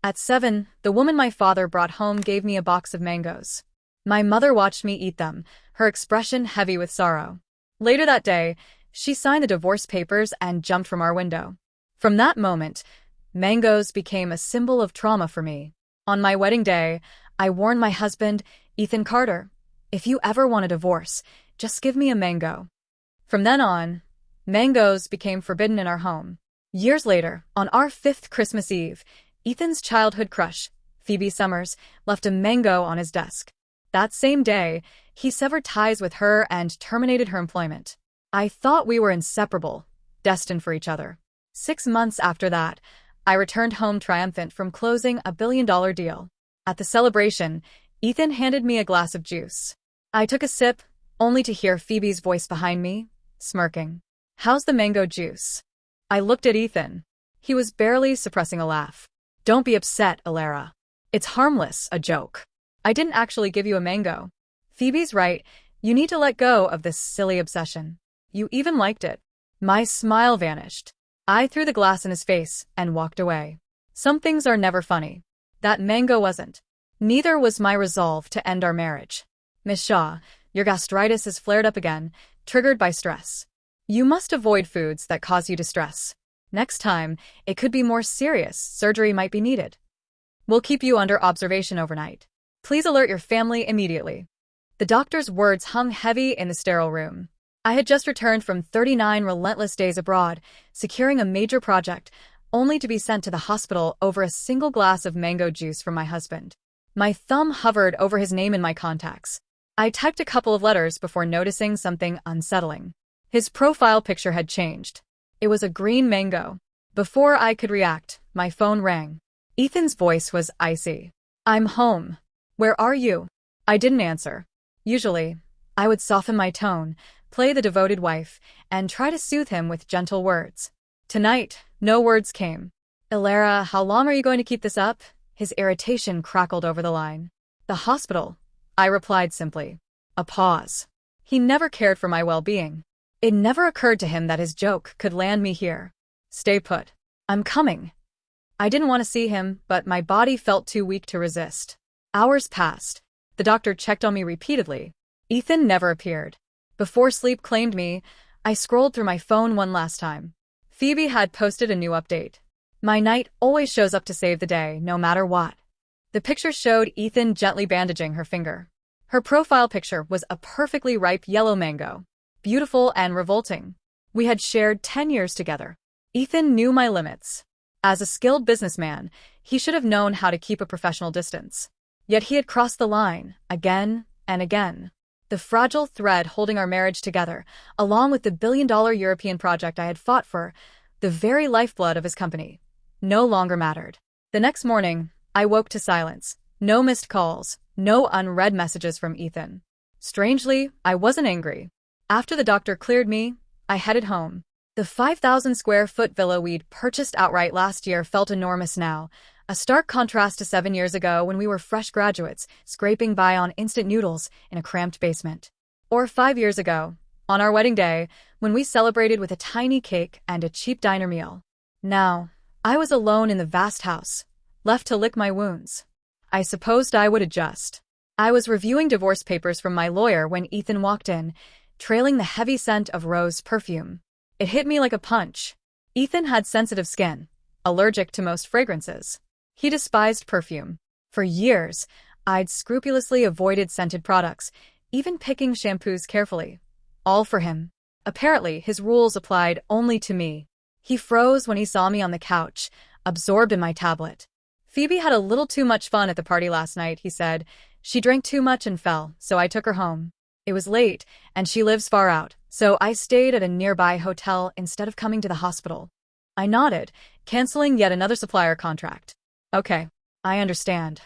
At 7, the woman my father brought home gave me a box of mangoes. My mother watched me eat them, her expression heavy with sorrow. Later that day, she signed the divorce papers and jumped from our window. From that moment, mangoes became a symbol of trauma for me. On my wedding day, I warned my husband, Ethan Carter, if you ever want a divorce, just give me a mango. From then on, mangoes became forbidden in our home. Years later, on our 5th Christmas Eve, Ethan's childhood crush, Phoebe Summers, left a mango on his desk. That same day, he severed ties with her and terminated her employment. I thought we were inseparable, destined for each other. 6 months after that, I returned home triumphant from closing a billion-dollar deal. At the celebration, Ethan handed me a glass of juice. I took a sip, only to hear Phoebe's voice behind me, smirking. "How's the mango juice?" I looked at Ethan. He was barely suppressing a laugh. "Don't be upset, Elara. It's harmless, a joke. I didn't actually give you a mango. Phoebe's right, you need to let go of this silly obsession. You even liked it." My smile vanished. I threw the glass in his face and walked away. Some things are never funny. That mango wasn't. Neither was my resolve to end our marriage. "Miss Shaw, your gastritis has flared up again, triggered by stress. You must avoid foods that cause you distress. Next time, it could be more serious. Surgery might be needed. We'll keep you under observation overnight. Please alert your family immediately." The doctor's words hung heavy in the sterile room. I had just returned from 39 relentless days abroad, securing a major project, only to be sent to the hospital over a single glass of mango juice from my husband. My thumb hovered over his name in my contacts. I typed a couple of letters before noticing something unsettling. His profile picture had changed. It was a green mango. Before I could react, my phone rang. Ethan's voice was icy. "I'm home. Where are you?" I didn't answer. Usually, I would soften my tone, play the devoted wife, and try to soothe him with gentle words. Tonight, no words came. "Elara, how long are you going to keep this up?" His irritation crackled over the line. "The hospital," I replied simply. A pause. He never cared for my well-being. It never occurred to him that his joke could land me here. "Stay put. I'm coming." I didn't want to see him, but my body felt too weak to resist. Hours passed. The doctor checked on me repeatedly. Ethan never appeared. Before sleep claimed me, I scrolled through my phone one last time. Phoebe had posted a new update. My knight always shows up to save the day, no matter what. The picture showed Ethan gently bandaging her finger. Her profile picture was a perfectly ripe yellow mango. Beautiful and revolting. We had shared 10 years together. Ethan knew my limits. As a skilled businessman, he should have known how to keep a professional distance. Yet he had crossed the line, again and again. The fragile thread holding our marriage together, along with the billion-dollar European project I had fought for, the very lifeblood of his company, no longer mattered. The next morning, I woke to silence. No missed calls, no unread messages from Ethan. Strangely, I wasn't angry. After the doctor cleared me, I headed home. The 5,000-square-foot villa we'd purchased outright last year felt enormous now, a stark contrast to 7 years ago when we were fresh graduates, scraping by on instant noodles in a cramped basement. Or 5 years ago, on our wedding day, when we celebrated with a tiny cake and a cheap diner meal. Now, I was alone in the vast house, left to lick my wounds. I supposed I would adjust. I was reviewing divorce papers from my lawyer when Ethan walked in, trailing the heavy scent of rose perfume. It hit me like a punch. Ethan had sensitive skin, allergic to most fragrances. He despised perfume. For years, I'd scrupulously avoided scented products, even picking shampoos carefully. All for him. Apparently, his rules applied only to me. He froze when he saw me on the couch, absorbed in my tablet. "Phoebe had a little too much fun at the party last night," he said. "She drank too much and fell, so I took her home. It was late, and she lives far out, so I stayed at a nearby hotel instead of coming to the hospital." I nodded, canceling yet another supplier contract. "Okay, I understand,"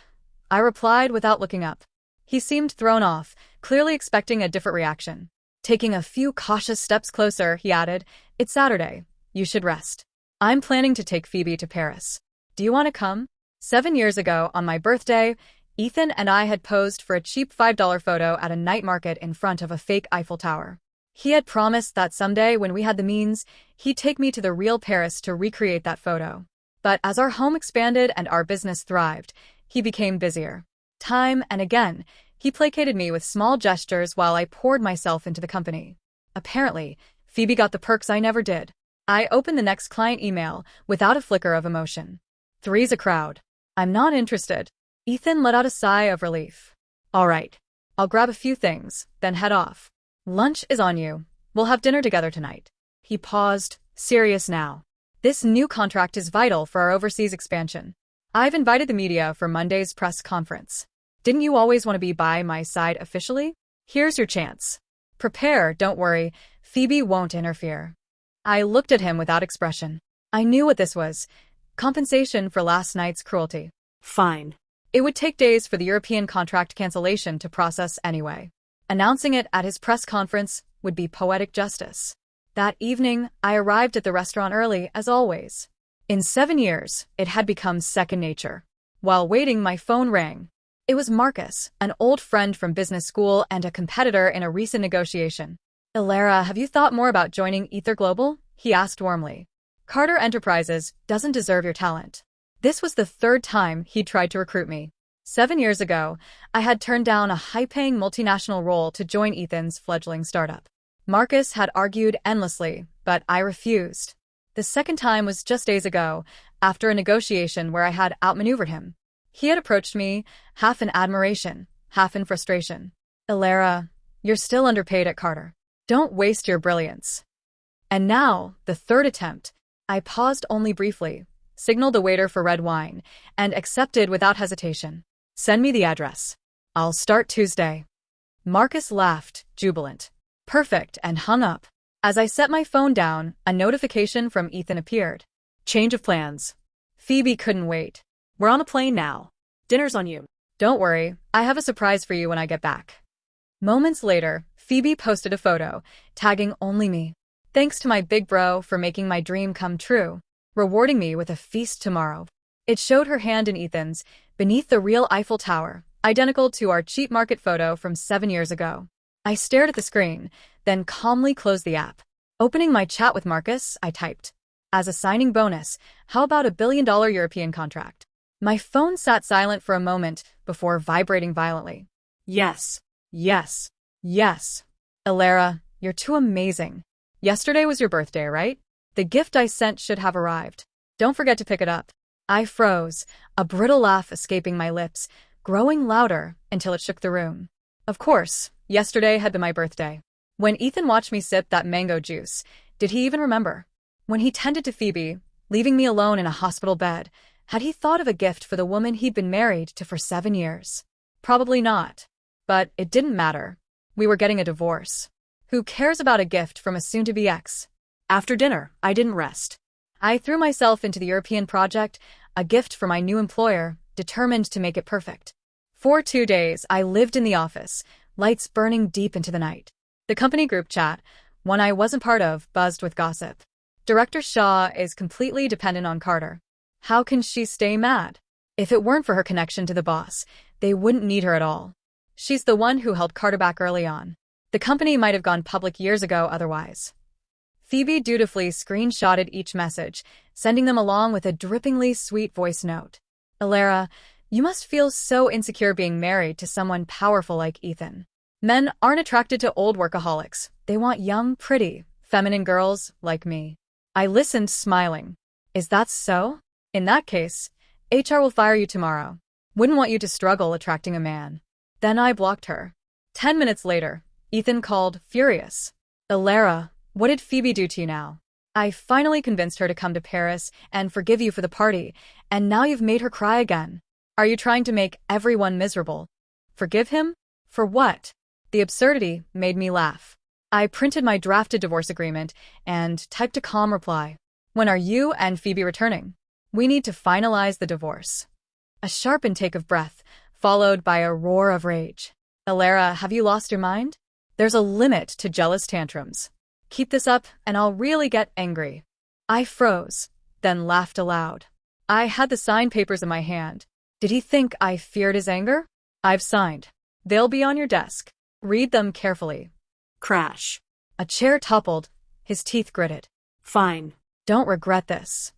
I replied without looking up. He seemed thrown off, clearly expecting a different reaction. Taking a few cautious steps closer, he added, "It's Saturday. You should rest. I'm planning to take Phoebe to Paris. Do you want to come?" 7 years ago, on my birthday, Ethan and I had posed for a cheap $5 photo at a night market in front of a fake Eiffel Tower. He had promised that someday, when we had the means, he'd take me to the real Paris to recreate that photo. But as our home expanded and our business thrived, he became busier. Time and again, he placated me with small gestures while I poured myself into the company. Apparently, Phoebe got the perks I never did. I opened the next client email without a flicker of emotion. Three's a crowd. I'm not interested. Ethan let out a sigh of relief. All right. I'll grab a few things, then head off. Lunch is on you. We'll have dinner together tonight. He paused, serious now. This new contract is vital for our overseas expansion. I've invited the media for Monday's press conference. Didn't you always want to be by my side officially? Here's your chance. Prepare, don't worry. Phoebe won't interfere. I looked at him without expression. I knew what this was. Compensation for last night's cruelty. Fine. It would take days for the European contract cancellation to process anyway. Announcing it at his press conference would be poetic justice. That evening, I arrived at the restaurant early, as always. In 7 years, it had become second nature. While waiting, my phone rang. It was Marcus, an old friend from business school and a competitor in a recent negotiation. Elara, have you thought more about joining Ether Global? He asked warmly. Carter Enterprises doesn't deserve your talent. This was the third time he'd tried to recruit me. 7 years ago, I had turned down a high-paying multinational role to join Ethan's fledgling startup. Marcus had argued endlessly, but I refused. The second time was just days ago, after a negotiation where I had outmaneuvered him. He had approached me, half in admiration, half in frustration. Elara, you're still underpaid at Carter. Don't waste your brilliance. And now, the third attempt. I paused only briefly, signaled the waiter for red wine, and accepted without hesitation. Send me the address. I'll start Tuesday. Marcus laughed, jubilant. Perfect, and hung up. As I set my phone down, a notification from Ethan appeared. Change of plans. Phoebe couldn't wait. We're on a plane now. Dinner's on you. Don't worry, I have a surprise for you when I get back. Moments later, Phoebe posted a photo, tagging only me. Thanks to my big bro for making my dream come true, rewarding me with a feast tomorrow. It showed her hand in Ethan's, beneath the real Eiffel Tower, identical to our cheap market photo from 7 years ago. I stared at the screen, then calmly closed the app. Opening my chat with Marcus, I typed. As a signing bonus, how about a $1 billion European contract? My phone sat silent for a moment before vibrating violently. Yes, yes, yes. Elara, you're too amazing. Yesterday was your birthday, right? The gift I sent should have arrived. Don't forget to pick it up. I froze, a brittle laugh escaping my lips, growing louder until it shook the room. Of course, yesterday had been my birthday. When Ethan watched me sip that mango juice, did he even remember? When he tended to Phoebe, leaving me alone in a hospital bed, had he thought of a gift for the woman he'd been married to for 7 years? Probably not. But it didn't matter. We were getting a divorce. Who cares about a gift from a soon-to-be ex? After dinner, I didn't rest. I threw myself into the European project, a gift for my new employer, determined to make it perfect. For 2 days, I lived in the office, lights burning deep into the night. The company group chat, one I wasn't part of, buzzed with gossip. Director Shaw is completely dependent on Carter. How can she stay mad? If it weren't for her connection to the boss, they wouldn't need her at all. She's the one who held Carter back early on. The company might have gone public years ago otherwise. Phoebe dutifully screenshotted each message, sending them along with a drippingly sweet voice note. Elara, you must feel so insecure being married to someone powerful like Ethan. Men aren't attracted to old workaholics. They want young, pretty, feminine girls like me. I listened, smiling. Is that so? In that case, HR will fire you tomorrow. Wouldn't want you to struggle attracting a man. Then I blocked her. 10 minutes later, Ethan called, furious. Elara, what did Phoebe do to you now? I finally convinced her to come to Paris and forgive you for the party, and now you've made her cry again. Are you trying to make everyone miserable? Forgive him? For what? The absurdity made me laugh. I printed my drafted divorce agreement and typed a calm reply. When are you and Phoebe returning? We need to finalize the divorce. A sharp intake of breath, followed by a roar of rage. Elara, have you lost your mind? There's a limit to jealous tantrums. Keep this up, and I'll really get angry. I froze, then laughed aloud. I had the signed papers in my hand. Did he think I feared his anger? I've signed. They'll be on your desk. Read them carefully. Crash. A chair toppled, his teeth gritted. Fine. Don't regret this.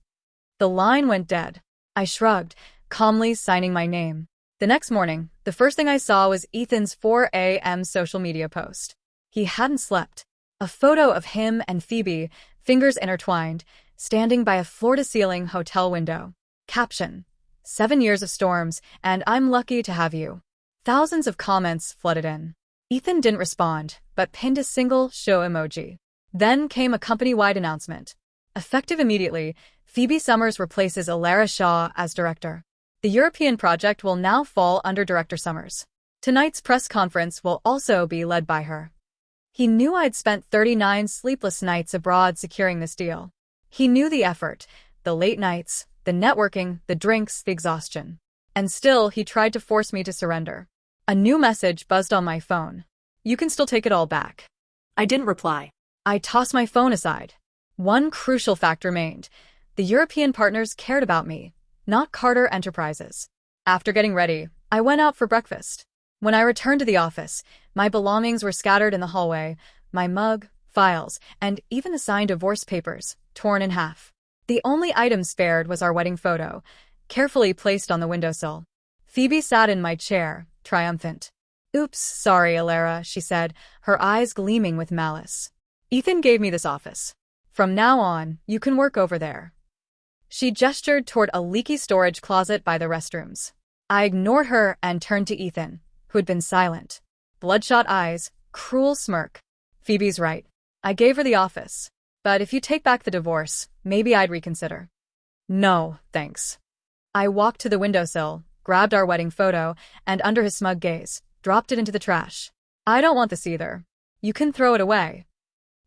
The line went dead. I shrugged, calmly signing my name. The next morning, the first thing I saw was Ethan's 4 a.m. social media post. He hadn't slept. A photo of him and Phoebe, fingers intertwined, standing by a floor-to-ceiling hotel window. Caption: 7 years of storms, and I'm lucky to have you. Thousands of comments flooded in. Ethan didn't respond, but pinned a single show emoji. Then came a company-wide announcement. Effective immediately, Phoebe Summers replaces Elara Shaw as director. The European project will now fall under Director Summers. Tonight's press conference will also be led by her. He knew I'd spent 39 sleepless nights abroad securing this deal. He knew the effort, the late nights, the networking, the drinks, the exhaustion. And still, he tried to force me to surrender. A new message buzzed on my phone. You can still take it all back. I didn't reply. I tossed my phone aside. One crucial fact remained. The European partners cared about me, not Carter Enterprises. After getting ready, I went out for breakfast. When I returned to the office, my belongings were scattered in the hallway, my mug, files, and even the signed divorce papers, torn in half. The only item spared was our wedding photo, carefully placed on the windowsill. Phoebe sat in my chair, triumphant. "Oops, sorry, Elara," she said, her eyes gleaming with malice. "Ethan gave me this office. From now on, you can work over there." She gestured toward a leaky storage closet by the restrooms. I ignored her and turned to Ethan, who had been silent. Bloodshot eyes, cruel smirk. "Phoebe's right. I gave her the office. But if you take back the divorce, maybe I'd reconsider." "No, thanks." I walked to the windowsill, grabbed our wedding photo, and under his smug gaze, dropped it into the trash. "I don't want this either. You can throw it away."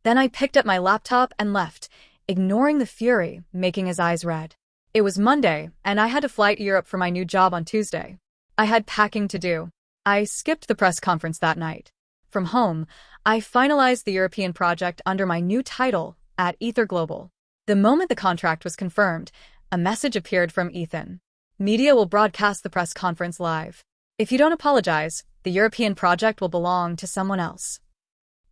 Then I picked up my laptop and left, ignoring the fury making his eyes red. It was Monday, and I had to fly to Europe for my new job on Tuesday. I had packing to do. I skipped the press conference that night. From home, I finalized the European project under my new title at Ether Global. The moment the contract was confirmed, a message appeared from Ethan. "Media will broadcast the press conference live. If you don't apologize, the European project will belong to someone else."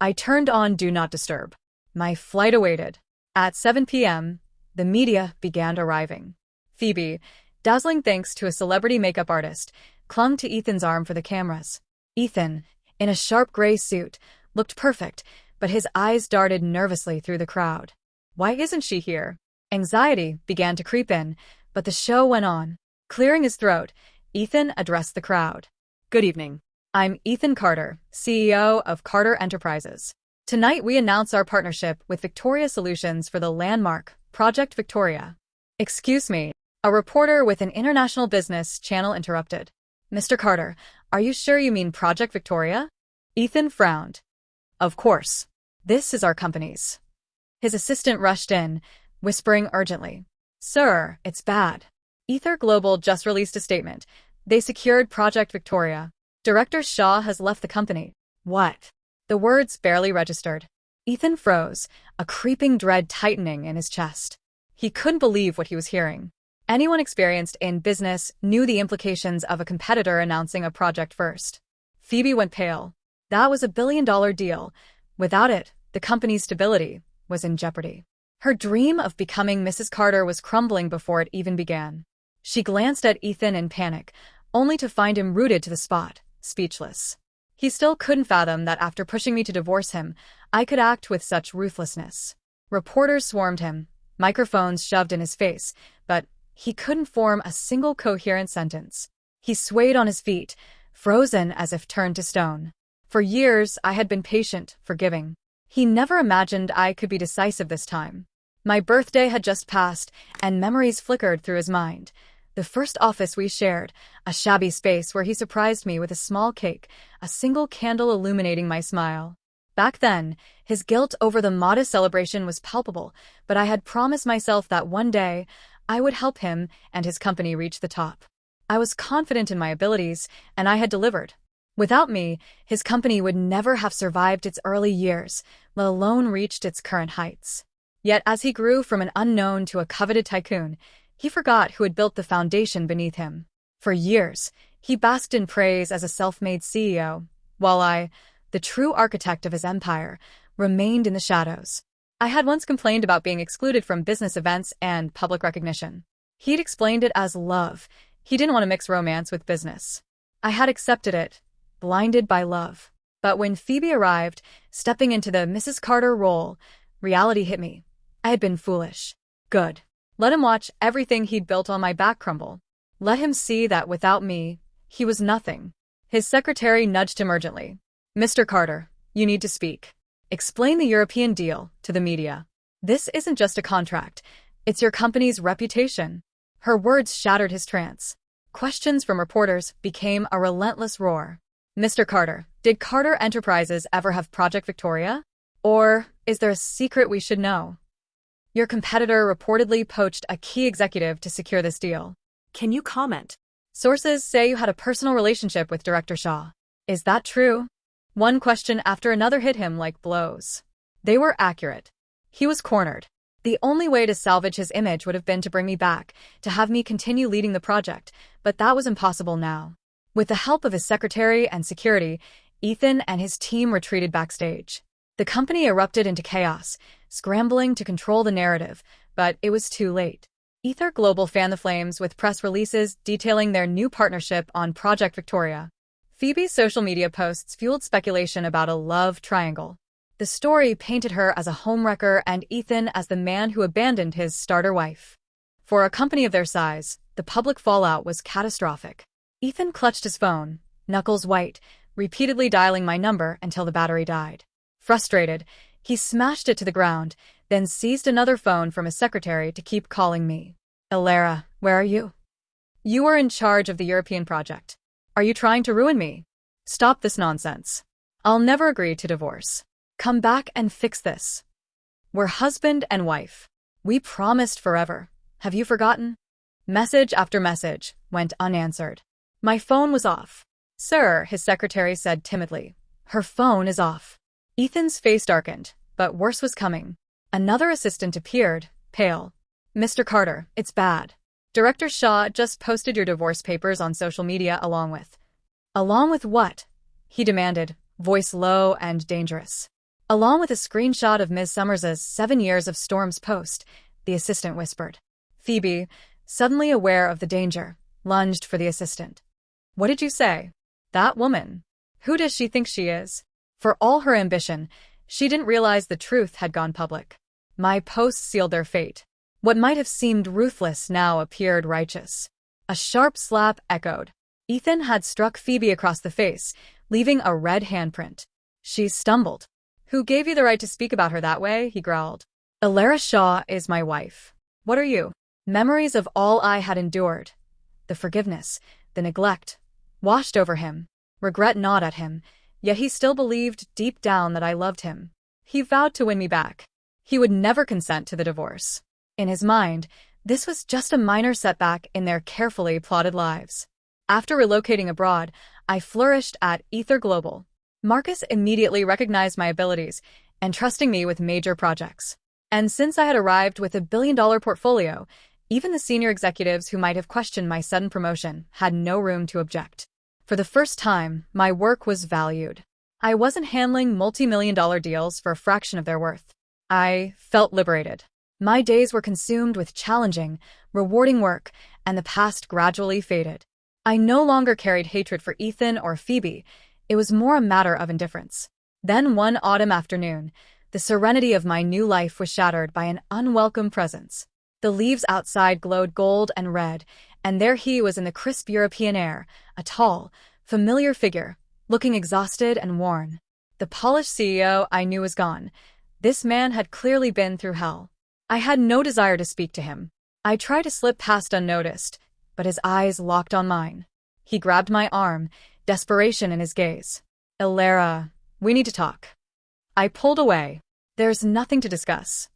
I turned on Do Not Disturb. My flight awaited. At 7 p.m., the media began arriving. Phoebe, dazzling thanks to a celebrity makeup artist, clung to Ethan's arm for the cameras. Ethan, in a sharp gray suit, looked perfect, but his eyes darted nervously through the crowd. Why isn't she here? Anxiety began to creep in, but the show went on. Clearing his throat, Ethan addressed the crowd. "Good evening. I'm Ethan Carter, CEO of Carter Enterprises. Tonight we announce our partnership with Victoria Solutions for the landmark Project Victoria." "Excuse me," a reporter with an international business channel interrupted. "Mr. Carter, are you sure you mean Project Victoria?" Ethan frowned. "Of course. This is our company's." His assistant rushed in, whispering urgently. "Sir, it's bad. Ether Global just released a statement. They secured Project Victoria. Director Shaw has left the company." "What?" The words barely registered. Ethan froze, a creeping dread tightening in his chest. He couldn't believe what he was hearing. Anyone experienced in business knew the implications of a competitor announcing a project first. Phoebe went pale. That was a billion-dollar deal. Without it, the company's stability was in jeopardy. Her dream of becoming Mrs. Carter was crumbling before it even began. She glanced at Ethan in panic, only to find him rooted to the spot, speechless. He still couldn't fathom that after pushing me to divorce him, I could act with such ruthlessness. Reporters swarmed him, microphones shoved in his face, but he couldn't form a single coherent sentence. He swayed on his feet, frozen as if turned to stone. For years, I had been patient, forgiving. He never imagined I could be decisive this time. My birthday had just passed, and memories flickered through his mind. The first office we shared, a shabby space where he surprised me with a small cake, a single candle illuminating my smile. Back then, his guilt over the modest celebration was palpable, but I had promised myself that one day, I would help him and his company reach the top. I was confident in my abilities, and I had delivered. Without me, his company would never have survived its early years, let alone reached its current heights. Yet as he grew from an unknown to a coveted tycoon, he forgot who had built the foundation beneath him. For years, he basked in praise as a self-made CEO, while I, the true architect of his empire, remained in the shadows. I had once complained about being excluded from business events and public recognition. He'd explained it as love. He didn't want to mix romance with business. I had accepted it, blinded by love. But when Phoebe arrived, stepping into the Mrs. Carter role, reality hit me. I had been foolish. Good. Let him watch everything he'd built on my back crumble. Let him see that without me, he was nothing. His secretary nudged him urgently. Mr. Carter, you need to speak. Explain the European deal to the media. This isn't just a contract. It's your company's reputation. Her words shattered his trance. Questions from reporters became a relentless roar. Mr. Carter, did Carter Enterprises ever have Project Victoria? Or is there a secret we should know? Your competitor reportedly poached a key executive to secure this deal. Can you comment? Sources say you had a personal relationship with Director Shaw. Is that true? One question after another hit him like blows. They were accurate. He was cornered. The only way to salvage his image would have been to bring me back, to have me continue leading the project, but that was impossible now. With the help of his secretary and security, Ethan and his team retreated backstage. The company erupted into chaos, scrambling to control the narrative, but it was too late. Ether Global fanned the flames with press releases detailing their new partnership on Project Victoria. Phoebe's social media posts fueled speculation about a love triangle. The story painted her as a homewrecker and Ethan as the man who abandoned his starter wife. For a company of their size, the public fallout was catastrophic. Ethan clutched his phone, knuckles white, repeatedly dialing my number until the battery died. Frustrated, he smashed it to the ground, then seized another phone from his secretary to keep calling me. Elara, where are you? You are in charge of the European project. Are you trying to ruin me? Stop this nonsense. I'll never agree to divorce. Come back and fix this. We're husband and wife. We promised forever. Have you forgotten? Message after message went unanswered. My phone was off. Sir, his secretary said timidly. Her phone is off. Ethan's face darkened, but worse was coming. Another assistant appeared, pale. Mr. Carter, it's bad. Director Shaw just posted your divorce papers on social media along with. Along with what? He demanded, voice low and dangerous. Along with a screenshot of Ms. Summers's 7 years of Storm's post, the assistant whispered. Phoebe, suddenly aware of the danger, lunged for the assistant. What did you say? That woman. Who does she think she is? For all her ambition, she didn't realize the truth had gone public. My posts sealed their fate. What might have seemed ruthless now appeared righteous. A sharp slap echoed. Ethan had struck Phoebe across the face, leaving a red handprint. She stumbled. Who gave you the right to speak about her that way? He growled. Elara Shaw is my wife. What are you? Memories of all I had endured. The forgiveness, the neglect, washed over him. Regret gnawed at him, yet he still believed deep down that I loved him. He vowed to win me back. He would never consent to the divorce. In his mind, this was just a minor setback in their carefully plotted lives. After relocating abroad, I flourished at Ether Global. Marcus immediately recognized my abilities, entrusting me with major projects. And since I had arrived with $1 billion portfolio, even the senior executives who might have questioned my sudden promotion had no room to object. For the first time, my work was valued. I wasn't handling multi-million-dollar deals for a fraction of their worth. I felt liberated. My days were consumed with challenging, rewarding work, and the past gradually faded. I no longer carried hatred for Ethan or Phoebe. It was more a matter of indifference. Then one autumn afternoon, the serenity of my new life was shattered by an unwelcome presence. The leaves outside glowed gold and red, and there he was in the crisp European air, a tall, familiar figure, looking exhausted and worn. The polished CEO I knew was gone. This man had clearly been through hell. I had no desire to speak to him. I tried to slip past unnoticed, but his eyes locked on mine. He grabbed my arm, desperation in his gaze. Elara, we need to talk. I pulled away. There's nothing to discuss.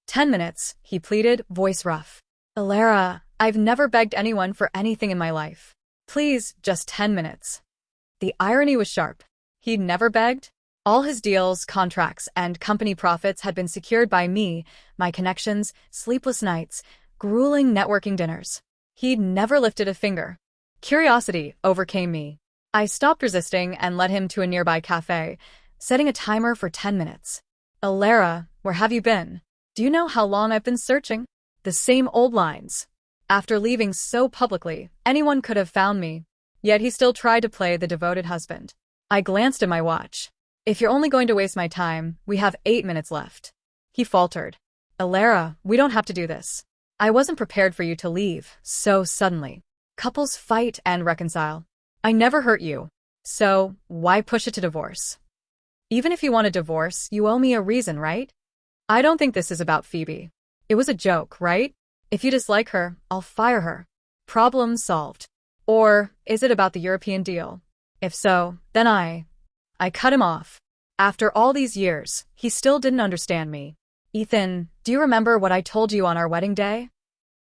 10 minutes, he pleaded, voice rough. Elara, I've never begged anyone for anything in my life. Please, just 10 minutes. The irony was sharp. He'd never begged? All his deals, contracts, and company profits had been secured by me, my connections, sleepless nights, grueling networking dinners. He'd never lifted a finger. Curiosity overcame me. I stopped resisting and led him to a nearby cafe, setting a timer for 10 minutes. Elara, Where have you been? Do you know how long I've been searching? The same old lines. After leaving so publicly, anyone could have found me. Yet he still tried to play the devoted husband. I glanced at my watch. If you're only going to waste my time, we have 8 minutes left. He faltered. Elara, we don't have to do this. I wasn't prepared for you to leave so suddenly. Couples fight and reconcile. I never hurt you. So, why push it to divorce? Even if you want a divorce, you owe me a reason, right? I don't think this is about Phoebe. It was a joke, right? If you dislike her, I'll fire her. Problem solved. Or, is it about the European deal? If so, then I cut him off. After all these years, he still didn't understand me. Ethan, do you remember what I told you on our wedding day?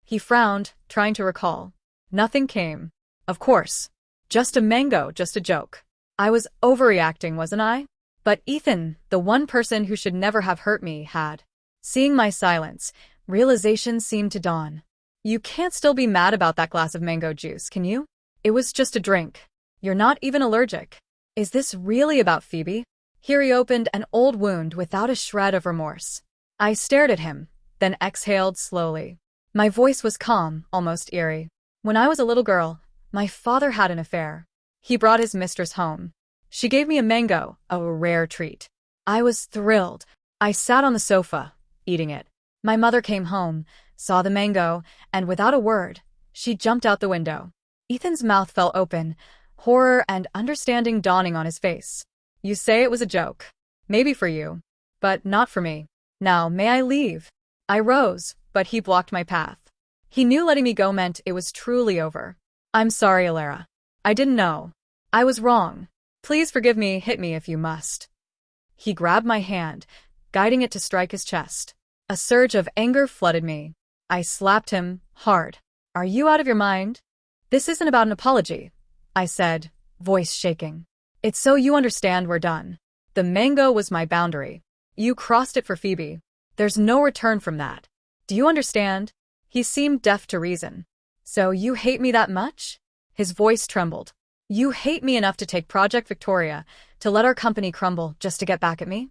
He frowned, trying to recall. Nothing came. Of course. Just a mango, just a joke. I was overreacting, wasn't I? But Ethan, the one person who should never have hurt me, had. Seeing my silence, realization seemed to dawn. You can't still be mad about that glass of mango juice, can you? It was just a drink. You're not even allergic. Is this really about Phoebe? Here he opened an old wound without a shred of remorse. I stared at him, then exhaled slowly. My voice was calm, almost eerie. When I was a little girl, my father had an affair. He brought his mistress home. She gave me a mango, a rare treat. I was thrilled. I sat on the sofa, eating it. My mother came home, saw the mango, and without a word, she jumped out the window. Ethan's mouth fell open, horror and understanding dawning on his face. You say it was a joke. Maybe for you, but not for me. Now, may I leave? I rose, but he blocked my path. He knew letting me go meant it was truly over. I'm sorry, Elara. I didn't know. I was wrong. Please forgive me, hit me if you must. He grabbed my hand, guiding it to strike his chest. A surge of anger flooded me. I slapped him, hard. Are you out of your mind? This isn't about an apology, I said, voice shaking. It's so you understand we're done. The mango was my boundary. You crossed it for Phoebe. There's no return from that. Do you understand? He seemed deaf to reason. So you hate me that much? His voice trembled. You hate me enough to take Project Victoria, to let our company crumble just to get back at me?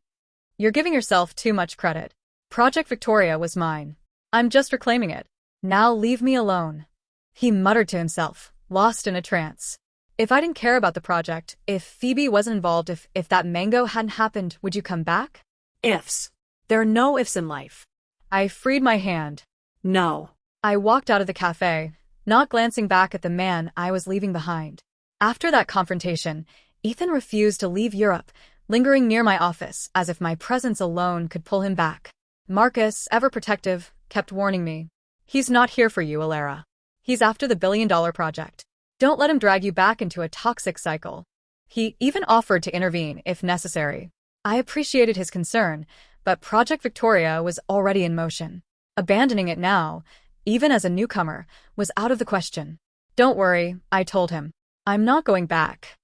You're giving yourself too much credit. Project Victoria was mine. I'm just reclaiming it. Now leave me alone. He muttered to himself, lost in a trance. If I didn't care about the project, if Phoebe wasn't involved, if that mango hadn't happened, would you come back? Ifs. There are no ifs in life. I freed my hand. No. I walked out of the cafe, not glancing back at the man I was leaving behind. After that confrontation, Ethan refused to leave Europe, lingering near my office as if my presence alone could pull him back. Marcus, ever protective, kept warning me. He's not here for you, Elara. He's after the billion-dollar project. Don't let him drag you back into a toxic cycle. He even offered to intervene if necessary. I appreciated his concern, but Project Victoria was already in motion. Abandoning it now, even as a newcomer, was out of the question. Don't worry, I told him. I'm not going back.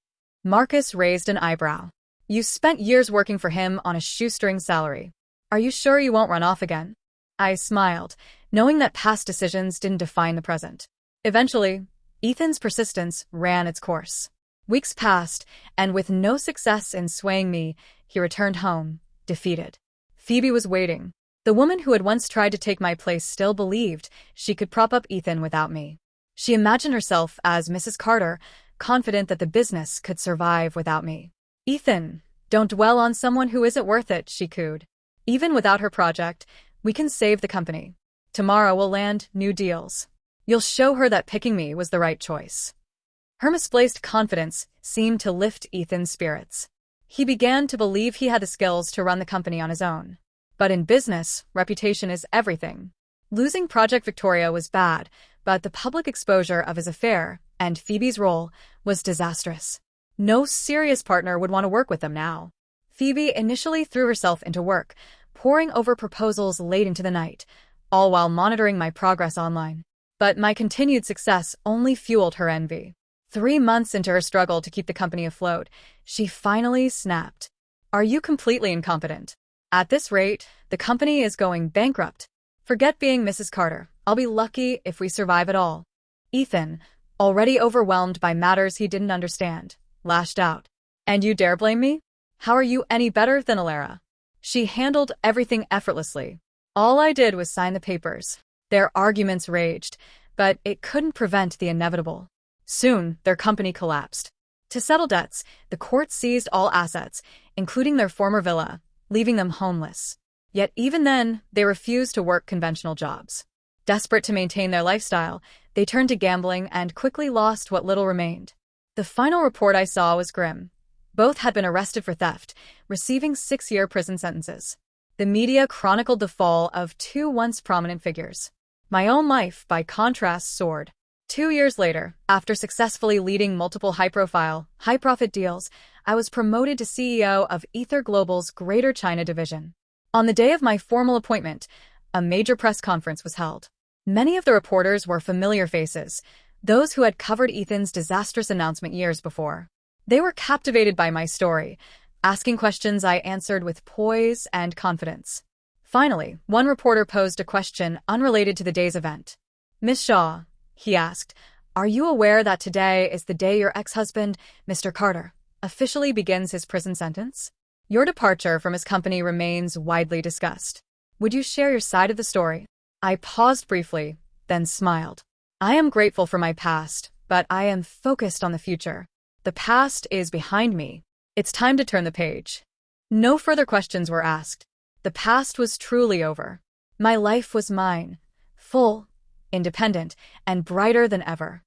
Marcus raised an eyebrow. You spent years working for him on a shoestring salary. Are you sure you won't run off again? I smiled, knowing that past decisions didn't define the present. Eventually, Ethan's persistence ran its course. Weeks passed, and with no success in swaying me, he returned home, defeated. Phoebe was waiting. The woman who had once tried to take my place still believed she could prop up Ethan without me. She imagined herself as Mrs. Carter, confident that the business could survive without me. Ethan, don't dwell on someone who isn't worth it, she cooed. Even without her project, we can save the company. Tomorrow we'll land new deals. You'll show her that picking me was the right choice. Her misplaced confidence seemed to lift Ethan's spirits. He began to believe he had the skills to run the company on his own. But in business, reputation is everything. Losing Project Victoria was bad, but the public exposure of his affair and Phoebe's role was disastrous. No serious partner would want to work with them now. Phoebe initially threw herself into work, poring over proposals late into the night, all while monitoring my progress online. But my continued success only fueled her envy. 3 months into her struggle to keep the company afloat, she finally snapped. Are you completely incompetent? At this rate, the company is going bankrupt. Forget being Mrs. Carter. I'll be lucky if we survive at all. Ethan, already overwhelmed by matters he didn't understand, lashed out. And you dare blame me? How are you any better than Elara? She handled everything effortlessly. All I did was sign the papers. Their arguments raged, but it couldn't prevent the inevitable. Soon, their company collapsed. To settle debts, the court seized all assets, including their former villa, leaving them homeless. Yet even then, they refused to work conventional jobs. Desperate to maintain their lifestyle, they turned to gambling and quickly lost what little remained. The final report I saw was grim. Both had been arrested for theft, receiving 6-year prison sentences. The media chronicled the fall of two once prominent figures. My own life, by contrast, soared. 2 years later, after successfully leading multiple high-profile, high-profit deals, I was promoted to CEO of Ether Global's Greater China division. On the day of my formal appointment, a major press conference was held. Many of the reporters were familiar faces, those who had covered Ethan's disastrous announcement years before. They were captivated by my story, asking questions I answered with poise and confidence. Finally, one reporter posed a question unrelated to the day's event. "Miss Shaw," he asked, "are you aware that today is the day your ex-husband, Mr. Carter, officially begins his prison sentence? Your departure from his company remains widely discussed. Would you share your side of the story?" I paused briefly, then smiled. I am grateful for my past, but I am focused on the future. The past is behind me. It's time to turn the page. No further questions were asked. The past was truly over. My life was mine, full, independent, and brighter than ever.